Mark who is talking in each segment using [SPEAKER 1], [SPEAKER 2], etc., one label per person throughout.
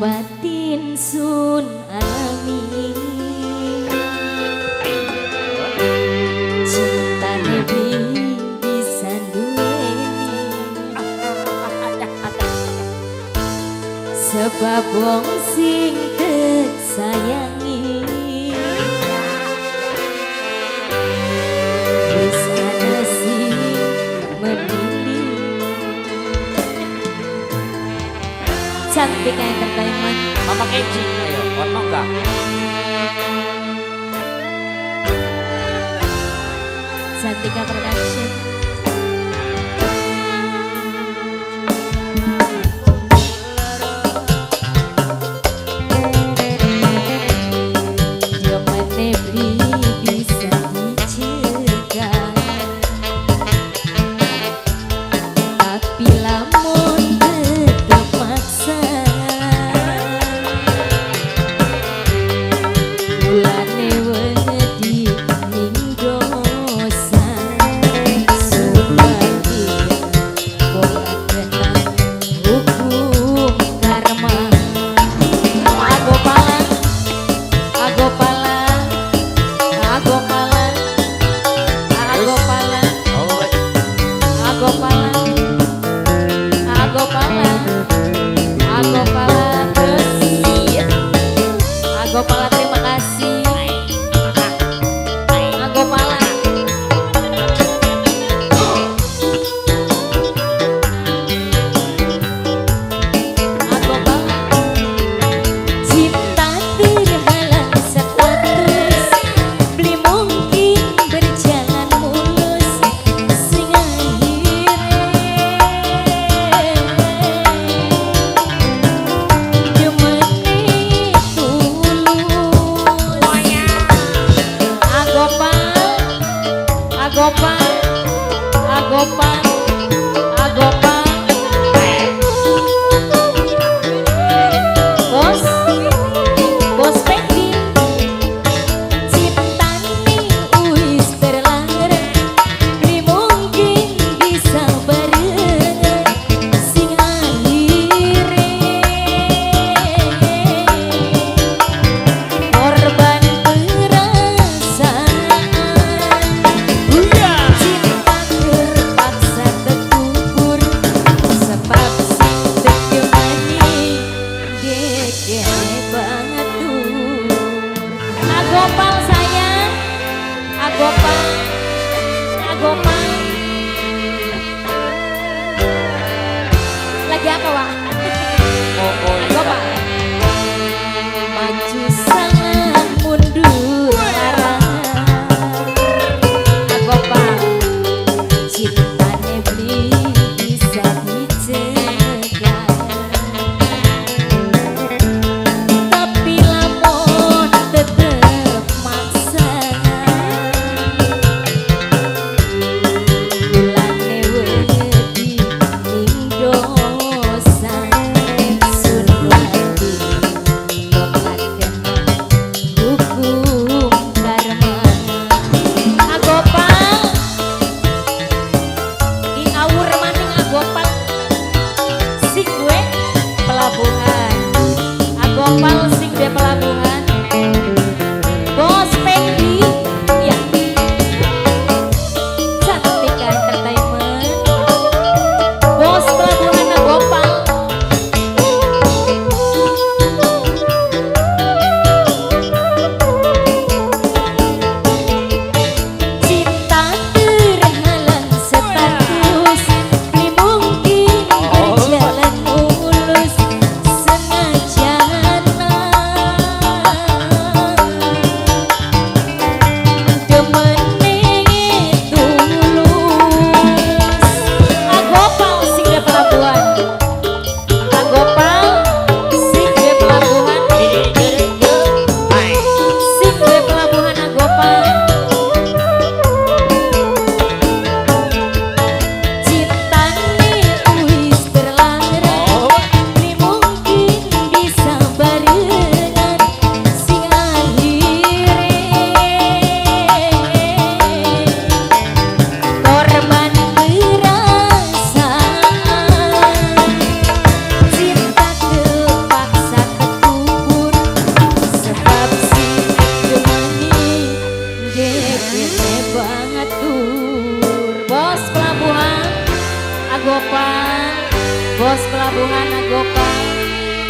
[SPEAKER 1] batin sun alami cinta Nebri bisa duweni sebab wong sing sayangi wis ana sing memilih. Cantik entertainment
[SPEAKER 2] Mama Kenji, ayo, ono enggak?
[SPEAKER 1] Cantika Production. Zaman Nebri bisa dicegah, tapi lamun tetep maksa mulane wedi ning dosa supaya bola kena hukum karma. Ago palang, ago palang, ago palang, ago palang, ago palang, ago palang, ago palang terus, ago palang terima kasih, ago palang. Ago palang cinta terhalang status beli mungkin berjalan mulus sing akhire gemene tulus. Ago palang, ago palang, ago palang, ago palang. Bos, bos Pendi, cinta ning wis terlarang, beli mungkin bisa barengan sing akhire korban perasaan. Cinta terpaksa terkubur sebab sing terjemani gede banget tuh. Agopal sayang, agopal, agopal. Lagi apa Wak? Agopal. Maju sangat mundur arah. Agopal. Cinta Nebri bisa dicegah, tapi lamun tetep maksa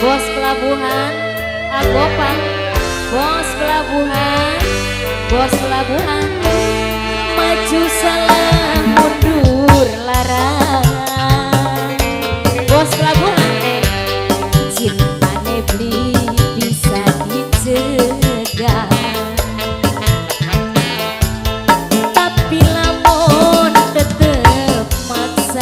[SPEAKER 1] Bos pelabuhan Agopan, bos pelabuhan, bos pelabuhan, maju salah mundur larang. Bos pelabuhan, cintane beli bisa dicegah, tapi lamun tetep maksa.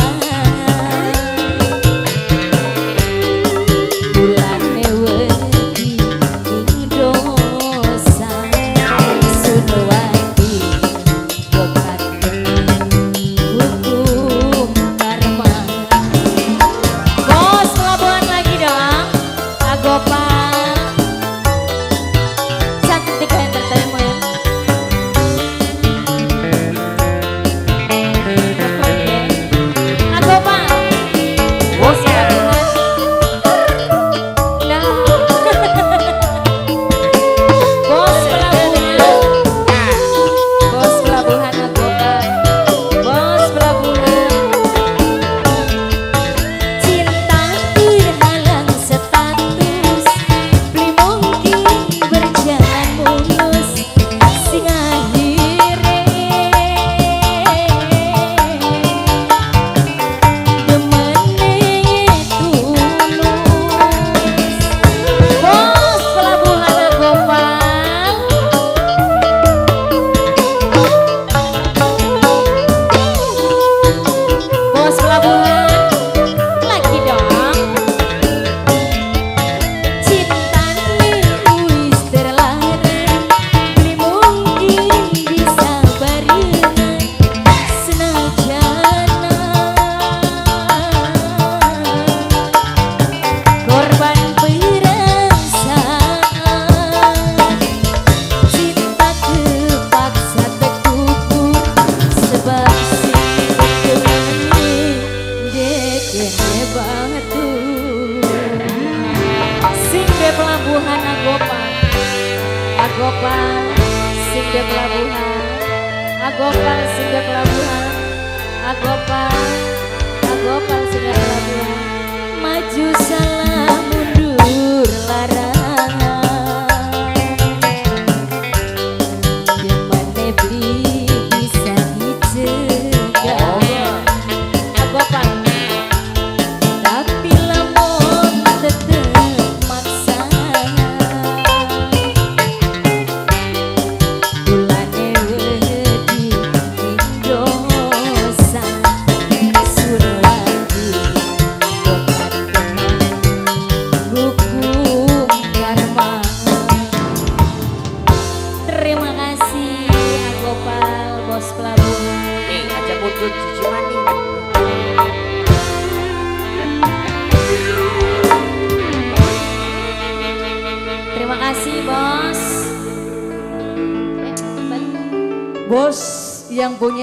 [SPEAKER 1] Pelabuhan Agopan, sing de pelabuhan, Agopan sing de pelabuhan, Agopan, Agopan sing de pelabuhan, maju salah mundur larangan, dimana beli bisa dicegah, Agopan, tapi lamun tetep terima kasih bos.
[SPEAKER 3] Bos yang punya